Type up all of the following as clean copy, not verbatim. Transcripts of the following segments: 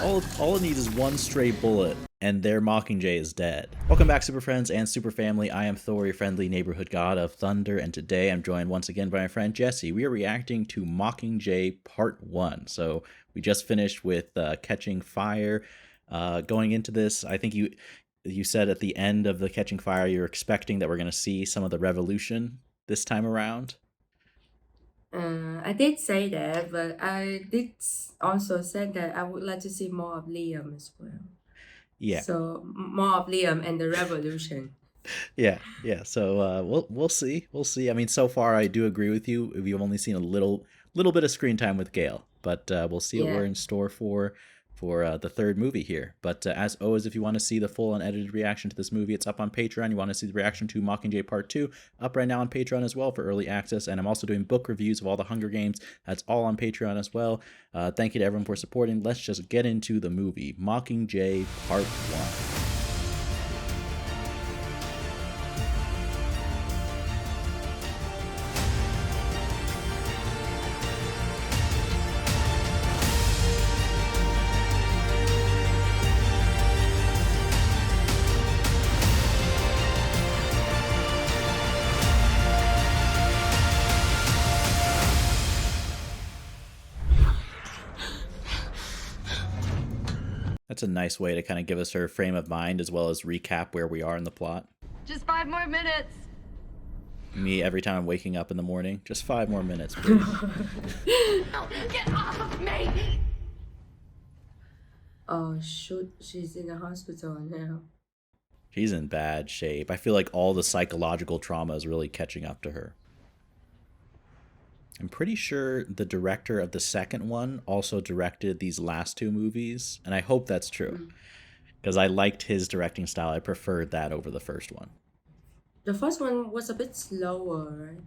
All it needs is one stray bullet, and their Mockingjay is dead. Welcome back, Super Friends and Super Family. I am Thor, your friendly neighborhood god of thunder, and today I'm joined once again by my friend Jesse. We are reacting to Mockingjay Part 1. So we just finished with Catching Fire. Going into this, I think you said at the end of the Catching Fire you're expecting that we're going to see some of the revolution this time around. I did say that, but I did also said that I would like to see more of Liam as well. Yeah. So more of Liam and the revolution. Yeah. So we'll see. We'll see. I mean, so far I do agree with you. We've only seen a little bit of screen time with Gale, but we'll see what we're Yeah. in store for the third movie here. But as always, if you want to see the full unedited reaction to this movie, it's up on Patreon. You want to see the reaction to Mockingjay Part 2, up right now on Patreon as well for early access. And I'm also doing book reviews of all the Hunger Games. That's all on Patreon as well. Thank you to everyone for supporting. Let's just get into the movie, Mockingjay Part 1. That's a nice way to kind of give us her frame of mind as well as recap where we are in the plot. Just 5 more minutes. Me every time I'm waking up in the morning. Just 5 more minutes, please. Get off of me! Oh shoot, she's in the hospital now. She's in bad shape. I feel like all the psychological trauma is really catching up to her. I'm pretty sure the director of the second one also directed these last 2 movies, and I hope that's true. Because I liked his directing style. I preferred that over the first one. The first one was a bit slower, right?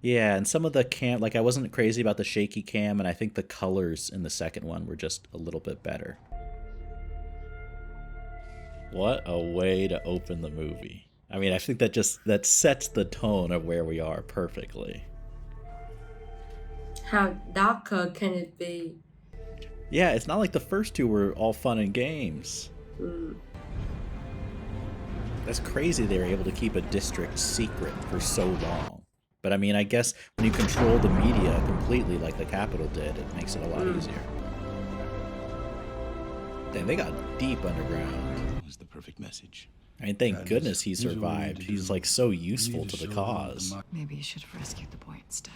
Yeah, and some of the cam, like I wasn't crazy about the shaky cam, and I think the colors in the second one were just a little bit better. What a way to open the movie. I mean, I think that sets the tone of where we are perfectly. How darker can it be? Yeah, it's not like the first 2 were all fun and games. That's crazy they were able to keep a district secret for so long. But I mean, I guess when you control the media completely like the Capitol did, it makes it a lot easier. Damn, they got deep underground. It was the perfect message. I mean, thank goodness he survived. He's like so useful to the cause. Maybe you should have rescued the boy instead.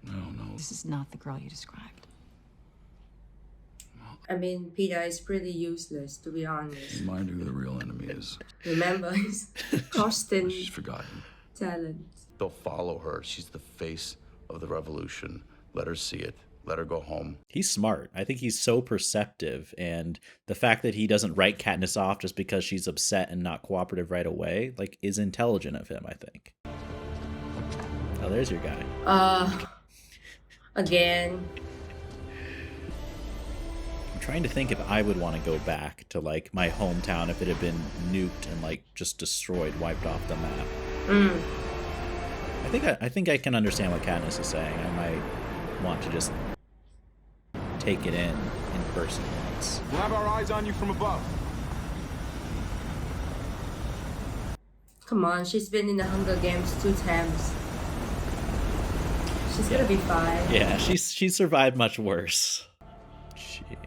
No. This is not the girl you described. I mean, Peeta is pretty useless, to be honest. Remind her who the real enemy is. Remember his constant She's forgotten. talent. They'll follow her. She's the face of the revolution. Let her see it. Let her go home. He's smart. I think he's so perceptive, and the fact that he doesn't write Katniss off just because she's upset and not cooperative right away, like, is intelligent of him, I think. Oh, there's your guy. Again. I'm trying to think if I would want to go back to, like, my hometown if it had been nuked and, like, just destroyed, wiped off the map. I think I can understand what Katniss is saying. I might want to just take it in person once. We'll have our eyes on you from above. Come on, she's been in the Hunger Games 2 times. She's gonna be fine. Yeah, she survived much worse. Jeez.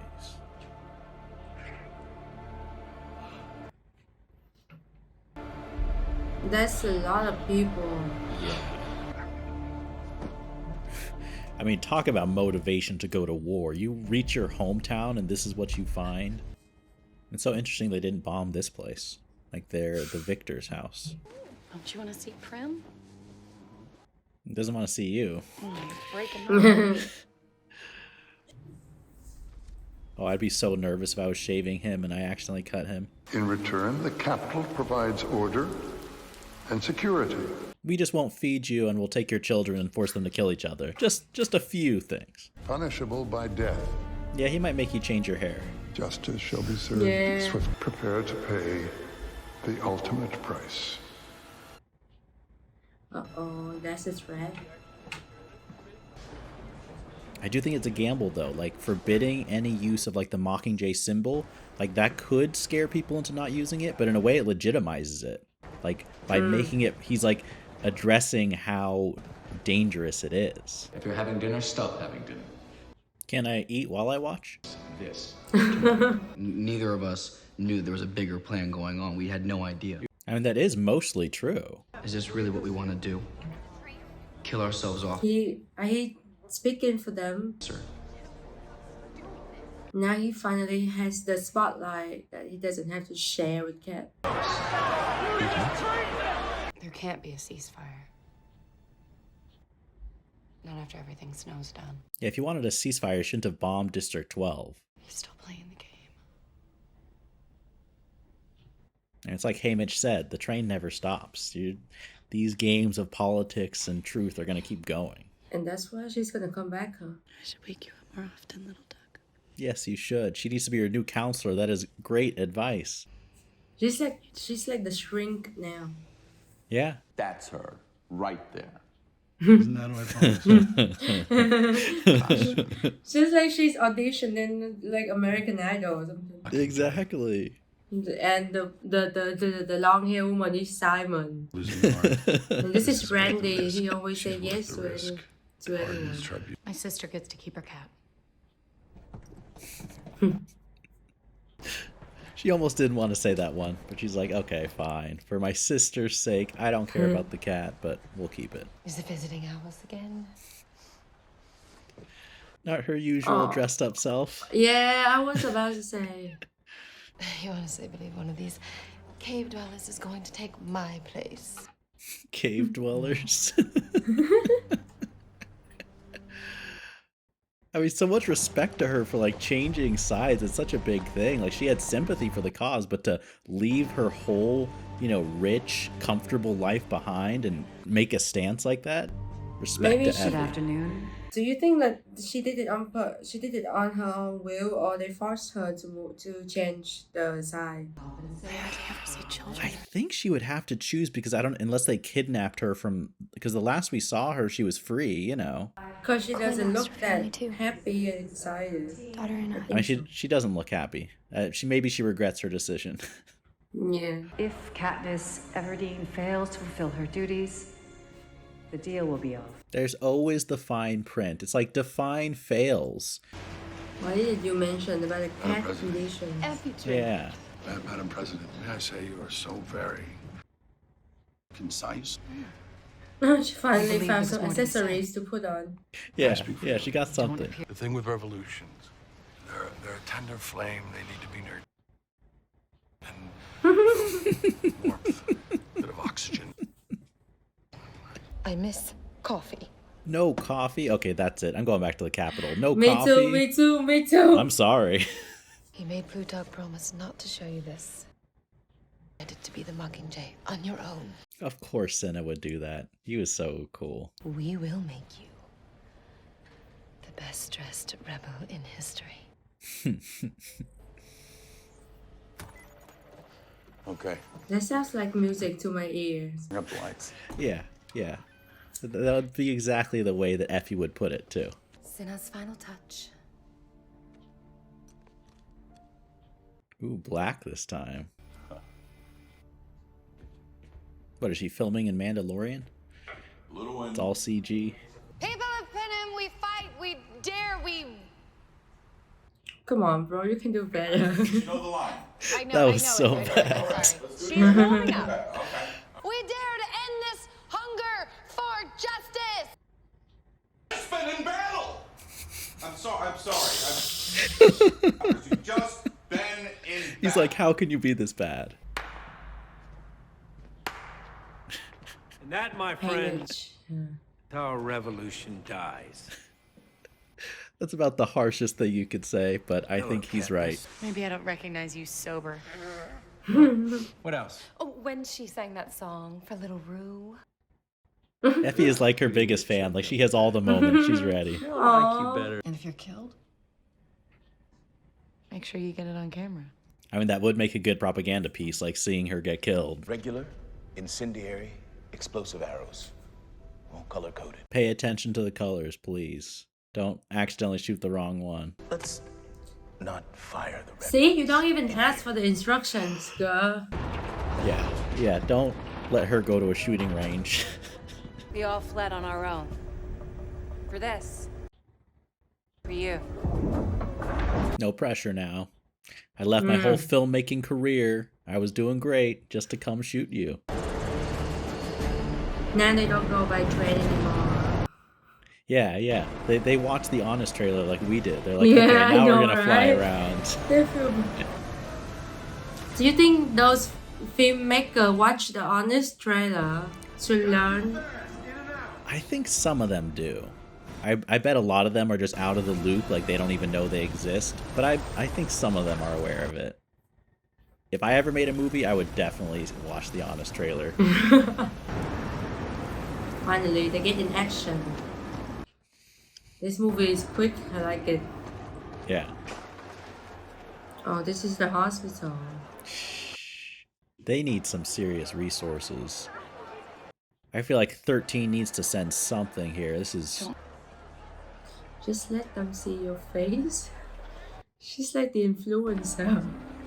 That's a lot of people. Yeah. I mean, talk about motivation to go to war. You reach your hometown and this is what you find. It's so interesting they didn't bomb this place. Like the victor's house. Don't you want to see Prim? He doesn't want to see you. Breaking my heart. Oh, I'd be so nervous if I was shaving him and I accidentally cut him. In return, the capital provides order and security. We just won't feed you and we'll take your children and force them to kill each other. Just a few things. Punishable by death. Yeah, he might make you change your hair. Justice shall be served. Yeah. Swift, prepare to pay the ultimate price. Uh-oh, that's a threat. I do think it's a gamble though, like forbidding any use of like the Mockingjay symbol, like that could scare people into not using it, but in a way it legitimizes it. Like by making it, he's like addressing how dangerous it is. If you're having dinner, stop having dinner. Can I eat while I watch? This. Neither of us knew there was a bigger plan going on. We had no idea. I mean, that is mostly true. Is this really what we want to do? Kill ourselves off? I hate speaking for them. Sir. Now he finally has the spotlight that he doesn't have to share with Kat. There can't be a ceasefire. Not after everything snows down. Yeah, if you wanted a ceasefire, you shouldn't have bombed District 12. He's still playing the game. And it's like Haymitch said, the train never stops. These games of politics and truth are going to keep going. And that's why she's gonna come back, huh? I should wake you up more often, little duck. Yes, you should. She needs to be your new counselor. That is great advice. She's like the shrink now. Yeah. That's her, right there. Isn't that what I promised? She's like she's auditioning like American Idol or something. Exactly. And the long hair woman is Simon. Losing heart. And this is This worth the Randy. risk. He always She's say worth yes the to risk. anyone. Pardon's tribute. My sister gets to keep her cat. She almost didn't want to say that one, but she's like, okay, fine. For my sister's sake, I don't care about the cat, but we'll keep it. Is it visiting hours again? Not her usual Aw. dressed up self. Yeah, I was about to say. You honestly believe one of these cave dwellers is going to take my place? Cave dwellers. I mean, so much respect to her for like changing sides. It's such a big thing. Like she had sympathy for the cause, but to leave her whole, rich, comfortable life behind and make a stance like that, respect Maybe to she- Effie. afternoon. Do you think that she did it on her own will, or they forced her to change the side? I hardly ever see I children. think she would have to choose because unless they kidnapped her because the last we saw her, she was free, Because she doesn't lost look her family that too. happy and excited. Daughter and I mean, she doesn't look happy. Maybe she regrets her decision. Yeah. If Katniss Everdeen fails to fulfill her duties, the deal will be off. There's always the fine print. It's like define fails. Why did you mention about the cat President. conditions? Yeah. Madam President, may I say you are so very Concise. She finally believe found it's some more than accessories to put on. Yeah. speak for Yeah, she got something. The thing with revolutions, they're a tender flame. They need to be nurtured. And warmth, a bit of oxygen. I miss coffee. No coffee? Okay, that's it. I'm going back to the Capitol. No Me coffee? too, me too, me too. I'm sorry. He made Plutarch promise not to show you this. It to be the Mockingjay on your own. Of course Senna would do that. He was so cool. We will make you the best dressed rebel in history. Okay, That sounds like music to my ears. bring up the lights. Yeah, yeah. That would be exactly the way that Effie would put it, too. Cinna's final touch. Ooh, black this time. What, is she filming in Mandalorian? Little one. It's all CG. People of Panem, we fight, we dare, we... Come on, bro, you can do better. You know the line. I know, That was I know so it. bad. Sorry. She's warming up. We dare to end this hunger for justice. It's been in battle. I'm sorry. You've just been in battle. He's like, how can you be this bad? And that, my friend, Image. how our revolution dies. That's about the harshest thing you could say, but I think he's right. Maybe I don't recognize you sober. What else? Oh, when she sang that song for Little Rue. Effie is like her biggest fan. Like, she has all the moments. She's ready. I like you better. And if you're killed, make sure you get it on camera. I mean, that would make a good propaganda piece, like seeing her get killed. Regular, incendiary, explosive arrows. All color coded. Pay attention to the colors, please. Don't accidentally shoot the wrong one. Let's not fire the rebels. See, you don't even ask for the instructions, girl. Yeah, don't let her go to a shooting range. We all fled on our own. For this. For you. No pressure now. I left my whole filmmaking career. I was doing great just to come shoot you. Now they don't go by train anymore. Yeah. They watched the Honest trailer like we did. They're like, Yeah, okay, I now know, we're gonna fly right? around. Do you think those filmmakers watch the Honest trailer to learn? I think some of them do. I bet a lot of them are just out of the loop, like they don't even know they exist. But I think some of them are aware of it. If I ever made a movie, I would definitely watch the Honest trailer. Finally, they get in action. This movie is quick. I like it. Yeah. Oh, this is the hospital. They need some serious resources. I feel like 13 needs to send something here. This is... Just let them see your face. She's like the influencer.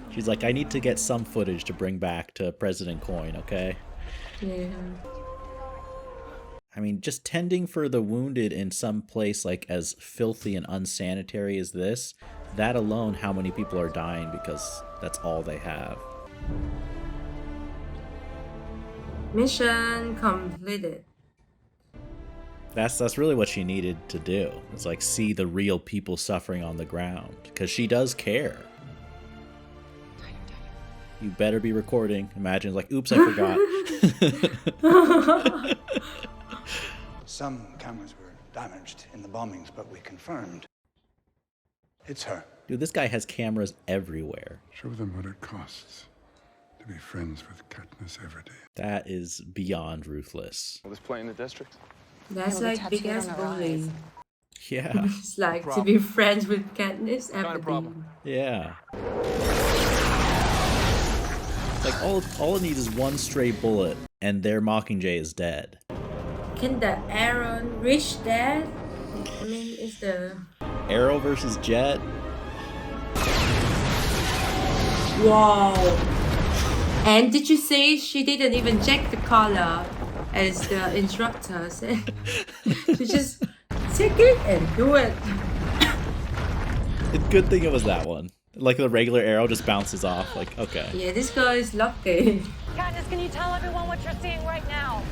She's like, I need to get some footage to bring back to President Coin, okay? Yeah. I mean, just tending for the wounded in some place like as filthy and unsanitary as this, that alone, how many people are dying because that's all they have. Mission completed. That's really what she needed to do. It's like see the real people suffering on the ground, because she does care. You better be recording. Imagine like, oops, I forgot. Some cameras were damaged in the bombings, but we confirmed it's her. Dude, this guy has cameras everywhere. Show them what it costs to be friends with Katniss every day. That is beyond ruthless. This play in the district? That's like big ass bully. Yeah. It's like to be friends with Katniss Everdeen. Yeah. Like all it needs is one stray bullet and their Mockingjay is dead. Can the arrow reach that? I mean, is the Arrow versus Jet? wow. And did you see she didn't even check the color as the instructor said? She just take it and do it. It's a good thing it was that one. Like the regular arrow just bounces off. Like, okay. Yeah, this girl is lucky. Katniss, can you tell everyone what you're seeing right now?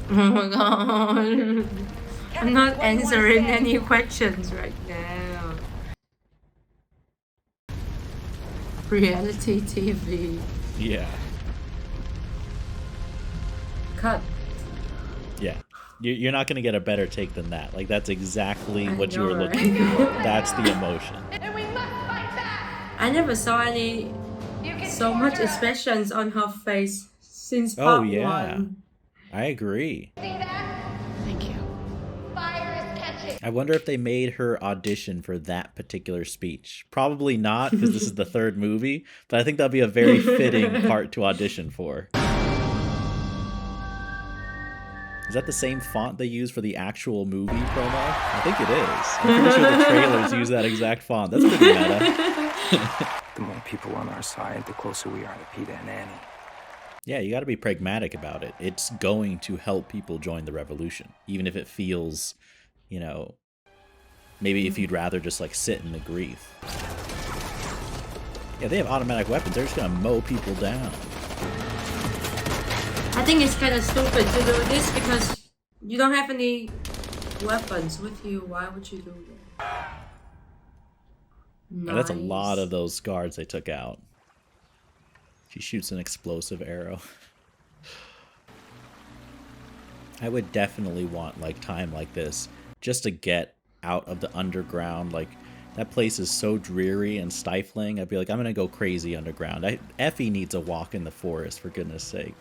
Oh my god. I'm not answering any questions right now. Reality TV. Yeah. Cut. Yeah. You're not going to get a better take than that. Like, that's exactly what you were know, looking right? for. That's the emotion. And we must fight back! I never saw any so much expressions on her face since part one. I agree. See that? Thank you. Fire is catching. I wonder if they made her audition for that particular speech. Probably not, because this is the third movie, but I think that'd be a very fitting part to audition for. Is that the same font they use for the actual movie promo? I think it is. I'm pretty sure the trailers use that exact font. That's pretty meta. The more people on our side, the closer we are to Peeta and Annie. Yeah, you got to be pragmatic about it. It's going to help people join the revolution, even if it feels, you know, maybe if you'd rather just like sit in the grief. Yeah, they have automatic weapons. They're just gonna mow people down. I think it's kind of stupid to do this because you don't have any weapons with you. Why would you do that? Nice. That's a lot of those guards they took out. She shoots an explosive arrow. I would definitely want like time like this just to get out of the underground. Like that place is so dreary and stifling. I'd be like, I'm gonna go crazy underground. Effie needs a walk in the forest, for goodness sake.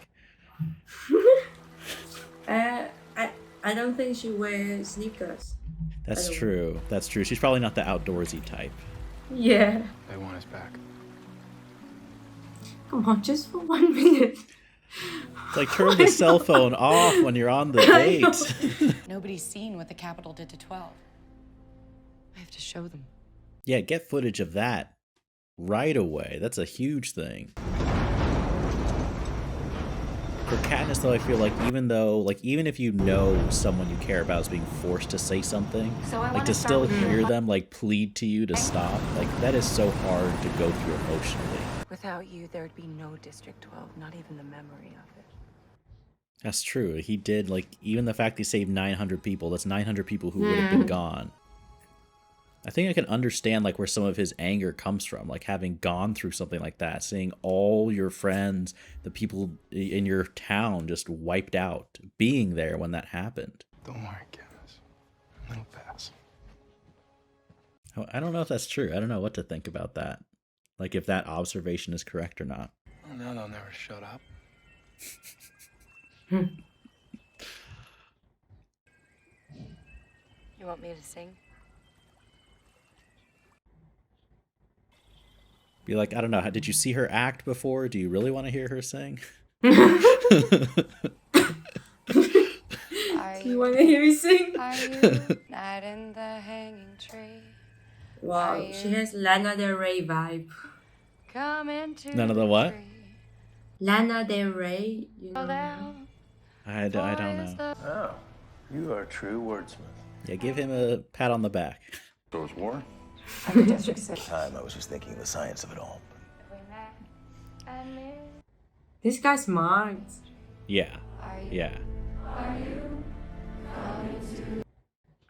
I don't think she wears sneakers. That's true. That's true. She's probably not the outdoorsy type. Yeah. They want us back. Come on, just for 1 minute. It's like turn the cell phone off when you're on the date. Nobody's seen what the Capitol did to 12. I have to show them. Yeah, get footage of that right away. That's a huge thing. For Katniss, though, I feel like even if you know someone you care about is being forced to say something, like to still hear them like plead to you to stop, like that is so hard to go through emotionally. Without you, there'd be no District 12, not even the memory of it. That's true. He did, like, even the fact he saved 900 people, that's 900 people who would have been gone. I think I can understand like where some of his anger comes from, like having gone through something like that, seeing all your friends, the people in your town just wiped out, being there when that happened. Don't worry, Katniss. It'll pass. I don't know if that's true. I don't know what to think about that. Like if that observation is correct or not. Well, now they'll never shut up. You want me to sing? Be like, I don't know. Did you see her act before? Do you really want to hear her sing? You want to hear me sing? Are you not in the hanging tree? Wow, she has Lana Del Rey vibe. Come into None of the what? Lana Del Rey, you know. I don't know. Oh, you are a true wordsmith. Yeah, give him a pat on the back. Goes war? I'm District 6. Time I was just thinking the science of it all. This guy's smart. Yeah. Yeah.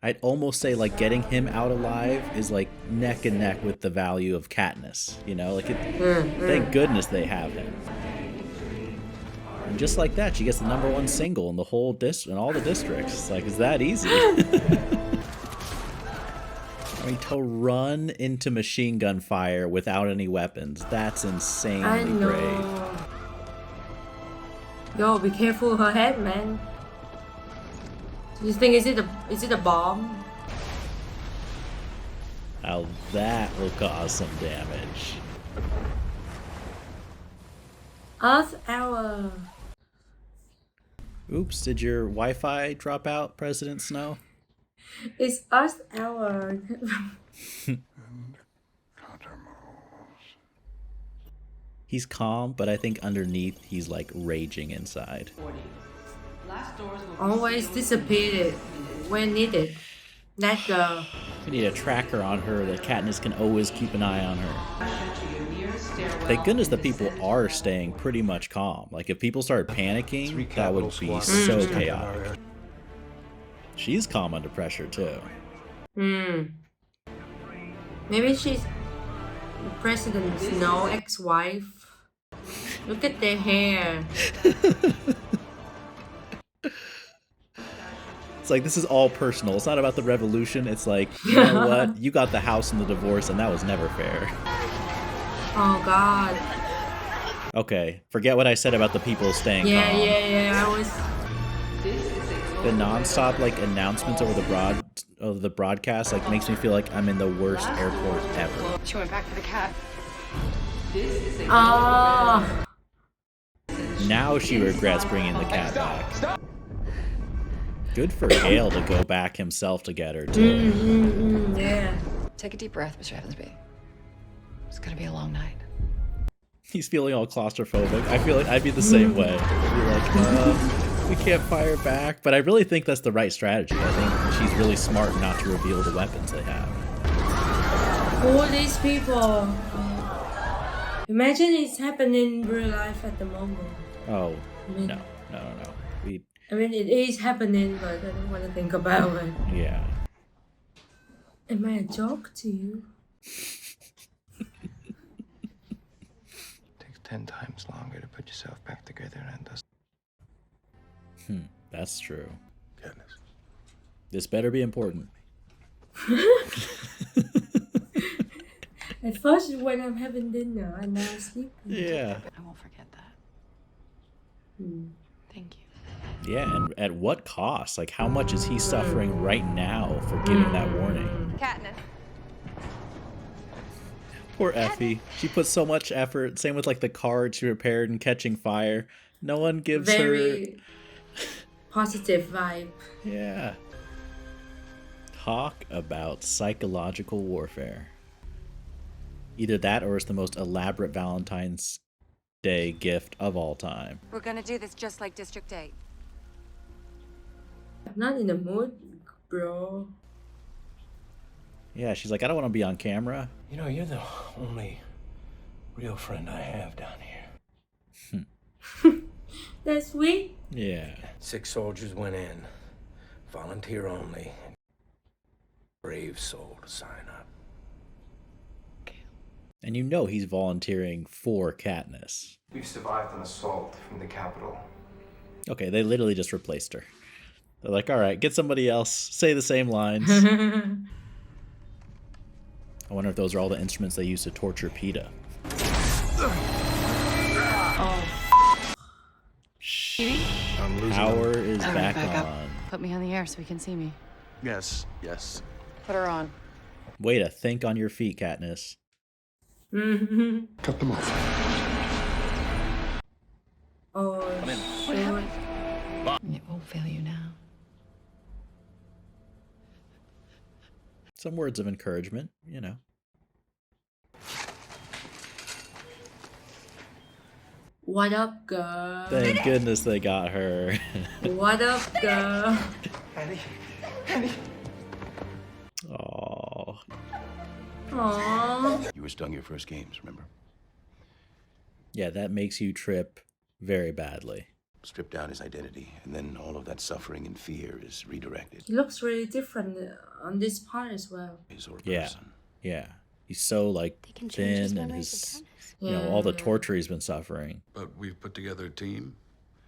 I'd almost say like getting him out alive is like neck and neck with the value of Katniss, you know? Like thank goodness they have him. And just like that, she gets the #1 single in the whole in all the districts. It's like, is that easy? I mean, to run into machine gun fire without any weapons, that's insanely brave. Yo, be careful of her head, man. You think is it a bomb? Now that will cause some damage. Earth Hour. Oops, did your Wi-Fi drop out, President Snow? It's Earth Hour. He's calm, but I think underneath he's like raging inside. Always disappeared when needed. That girl. We need a tracker on her that Katniss can always keep an eye on her. Thank goodness that people are staying pretty much calm. Like if people started panicking, that would be so chaotic. She's calm under pressure too. Maybe she's President Snow ex-wife. Look at their hair. It's like, this is all personal. It's not about the revolution. It's like, you know what? You got the house and the divorce, and that was never fair. Oh, God. Okay, forget what I said about the people staying calm. Yeah, I was... The non-stop, like, announcements over the broadcast, like, makes me feel like I'm in the worst airport ever. She went back for the cat. Oh. Now she regrets bringing the cat back. Good for Gale to go back himself to get her, too. Yeah. Take a deep breath, Mr. Heavensby. It's gonna be a long night. He's feeling all claustrophobic. I feel like I'd be the same way. I'd be like, we can't fire back. But I really think that's the right strategy. I think she's really smart not to reveal the weapons they have. All these people. Imagine it's happening in real life at the moment. Oh, no. I mean, it is happening, but I don't want to think about it. Yeah. Am I a joke to you? Takes 10 times longer to put yourself back together than it does. That's true. Goodness. This better be important. At first, when I'm having dinner, and now I'm sleeping. Yeah. I won't forget that. Thank you. Yeah, and at what cost? Like, how much is he suffering right now for giving that warning? Katniss. Poor Effie. She put so much effort. Same with, like, the card she repaired and catching fire. No one gives very positive vibe. Yeah. Talk about psychological warfare. Either that or it's the most elaborate Valentine's Day gift of all time. We're gonna do this just like District 8. I'm not in the mood, bro. Yeah, she's like, I don't want to be on camera. You know, you're the only real friend I have down here. That's sweet. Yeah. 6 soldiers went in. Volunteer only. Brave soul to sign up. And you know he's volunteering for Katniss. We've survived an assault from the capital. Okay, they literally just replaced her. They're like, all right, get somebody else. Say the same lines. I wonder if those are all the instruments they use to torture Peeta. I'm losing Power them. is back up. on. Put me on the air so we can see me. Yes, yes. Put her on. Way to think on your feet, Katniss. Cut them off. Oh, shit. It won't fail you now. Some words of encouragement, you know. What up, girl? Thank goodness they got her. What up, girl? Annie. Aww. Aww. You were stung your first games, remember? Yeah, that makes you trip very badly. Strip down his identity, and then all of that suffering and fear is redirected. He looks really different on this part as well. Yeah, yeah. He's so like thin and his, you know, all the torture he's been suffering. But we've put together a team.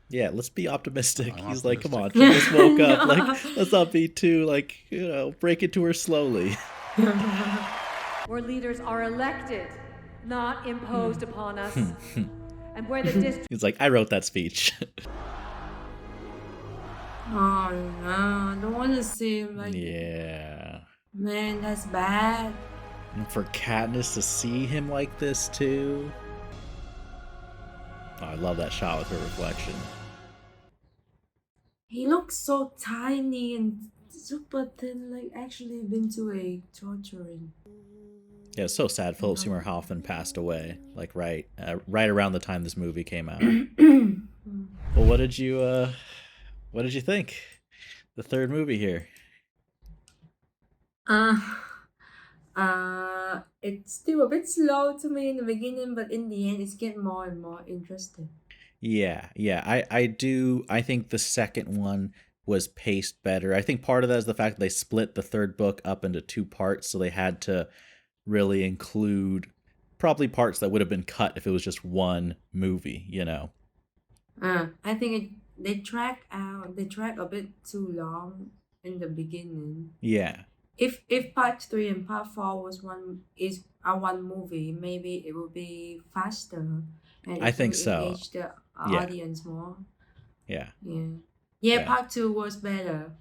Yeah, let's be optimistic. I'm He's like, come on, optimistic. she just woke up. Like, let's not be too like, you know, break it to her slowly. Where leaders are elected, not imposed upon us. And where the district... He's like, I wrote that speech. Oh no, I don't want to see him like. Yeah. Man, that's bad. And for Katniss to see him like this too. Oh, I love that shot with her reflection. He looks so tiny and super thin, like actually been to a torturing. Yeah, it's so sad Philip Seymour Hoffman passed away, like right around the time this movie came out. Well, what did you think? The third movie here. It's still a bit slow to me in the beginning, but in the end, it's getting more and more interesting. Yeah. I think the second one was paced better. I think part of that is the fact that they split the third book up into 2 parts, so they had to really include probably parts that would have been cut if it was just one movie, you know. I think they drag a bit too long in the beginning. Yeah. If part 3 and part 4 was one movie, maybe it would be faster. And I think so. Engage the audience more. Yeah. Yeah, part 2 was better.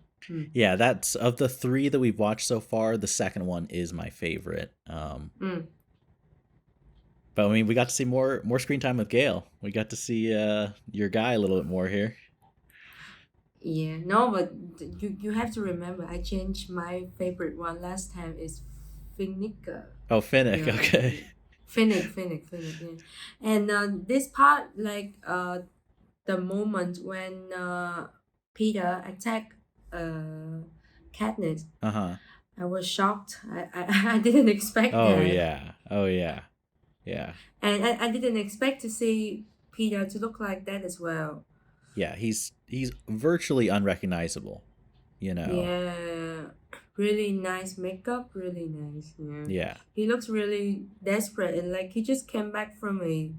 Yeah, that's of the 3 that we've watched so far, the second one is my favorite. But I mean, we got to see more screen time with Gale. We got to see your guy a little bit more here. Yeah, no, but you have to remember, I changed my favorite one last time is Finnick. Oh, Finnick, yeah. Okay. Finnick, yeah. And this part, like the moment when Peeta attacked Katniss, I was shocked. I didn't expect that. Oh yeah. And I didn't expect to see Peeta to look like that as well. Yeah, he's virtually unrecognizable, you know. Yeah, really nice makeup, really nice. Yeah. He looks really desperate and like he just came back from a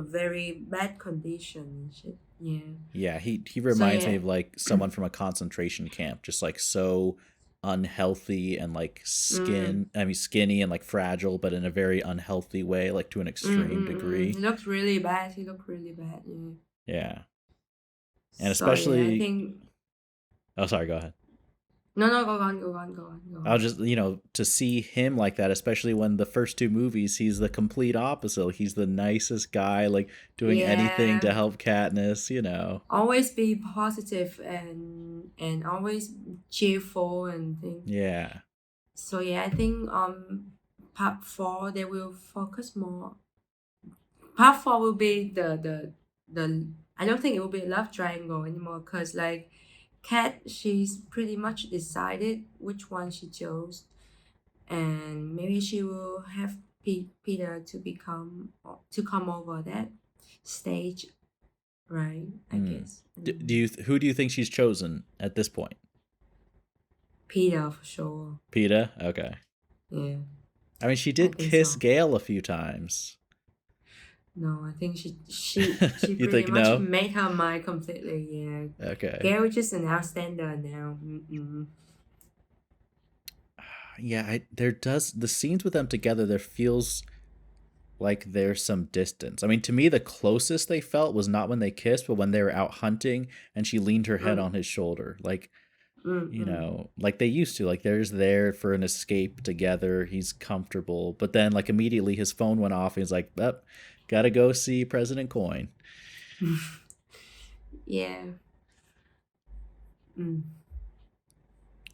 very bad condition and shit. Yeah. Yeah, he reminds me of like someone from a concentration camp, just like so unhealthy and like skinny and like fragile, but in a very unhealthy way, like to an extreme degree. He looks really bad. Yeah. And especially I think... Oh, sorry, go ahead. No, no, go on, go on, go on, go on. I'll just, to see him like that, especially when the first two movies, he's the complete opposite. Like, he's the nicest guy, like doing anything to help Katniss, Always be positive and always cheerful and things. Yeah. So yeah, I think part 4 they will focus more. Part 4 will be the I don't think it will be a love triangle anymore, because like Kat, she's pretty much decided which one she chose, and maybe she will have Peter to come over that stage, right? I guess. Who do you think she's chosen at this point? Peter for sure. Peeta? Okay. Yeah. I mean, she did kiss so. Gale a few times. No, I think she You pretty think much no? made her mind completely. Yeah. Okay. Gale is just an outstander now. Yeah, the scenes with them together, there feels like there's some distance. I mean, to me, the closest they felt was not when they kissed, but when they were out hunting and she leaned her head on his shoulder. Like, like they used to. Like, they're just there for an escape together. He's comfortable. But then, like, immediately his phone went off and he's like, oh, gotta go see President Coin. Yeah.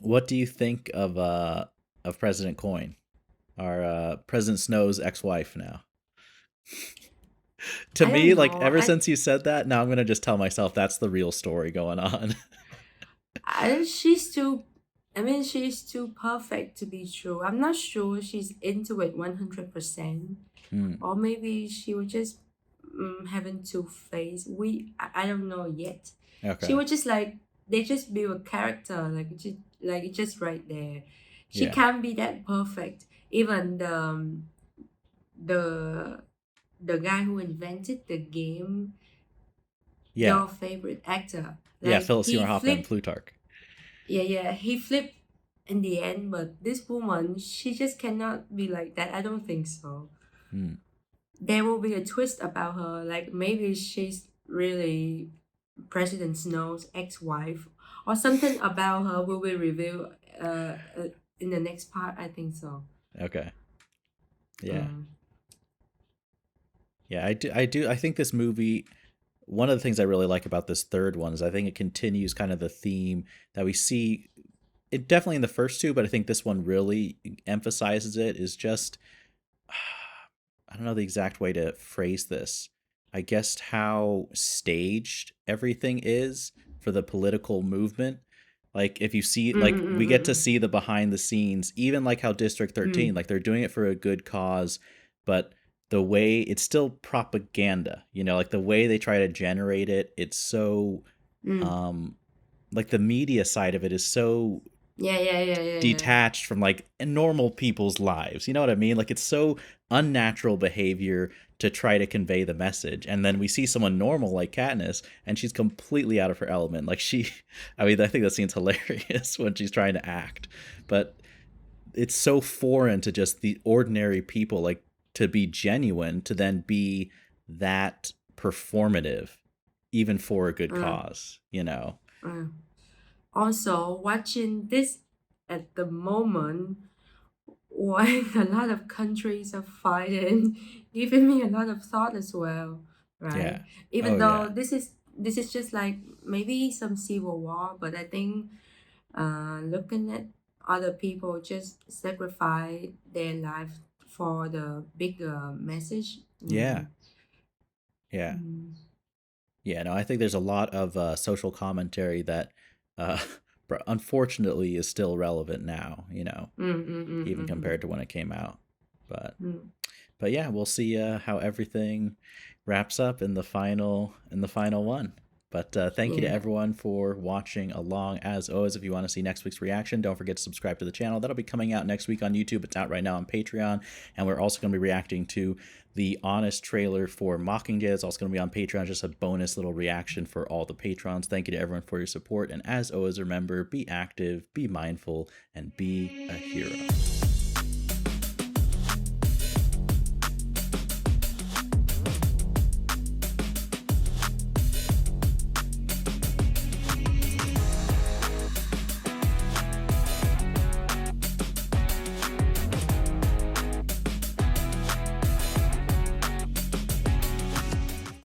What do you think of President Coin? Our President Snow's ex-wife now. To me, like, ever since you said that, now I'm gonna just tell myself that's the real story going on. She's too perfect to be true. I'm not sure she's into it 100%. Or maybe she was just having two-faced. I don't know yet. Okay. She was just like, they just build a character, like just right there. She can't be that perfect. Even the guy who invented the game, your favorite actor. Like, Philip Seymour Hoffman, Plutarch. Yeah, he flipped in the end, but this woman, she just cannot be like that. I don't think so. There will be a twist about her, like maybe she's really President Snow's ex-wife, or something about her will be revealed in the next part. I think so. Okay. Yeah. Yeah, I do. I think this movie, one of the things I really like about this third one is I think it continues kind of the theme that we see it definitely in the first two, but I think this one really emphasizes it, is just, I don't know the exact way to phrase this. I guess how staged everything is for the political movement. Like, if you see, like, we get to see the behind the scenes, even like how District 13, like, they're doing it for a good cause, but the way it's still propaganda, like the way they try to generate it, it's so, like, the media side of it is so detached from like normal people's lives. You know what I mean? Like, it's so unnatural behavior to try to convey the message. And then we see someone normal like Katniss, and she's completely out of her element. Like, I think that scene's hilarious when she's trying to act, but it's so foreign to just the ordinary people, like, to be genuine, to then be that performative, even for a good cause, Also, watching this at the moment when a lot of countries are fighting, giving me a lot of thought as well, right? Yeah. Even though this is just like maybe some civil war, but I think looking at other people just sacrifice their life for the bigger message. Yeah. No, I think there's a lot of social commentary that unfortunately is still relevant now, even compared to when it came out. But yeah, we'll see how everything wraps up in the final one. But thank you to everyone for watching along. As always, if you want to see next week's reaction, don't forget to subscribe to the channel. That'll be coming out next week on YouTube. It's out right now on Patreon. And we're also going to be reacting to the Honest trailer for Mockingjay. It's also going to be on Patreon, just a bonus little reaction for all the patrons. Thank you to everyone for your support. And as always, remember, be active, be mindful, and be a hero.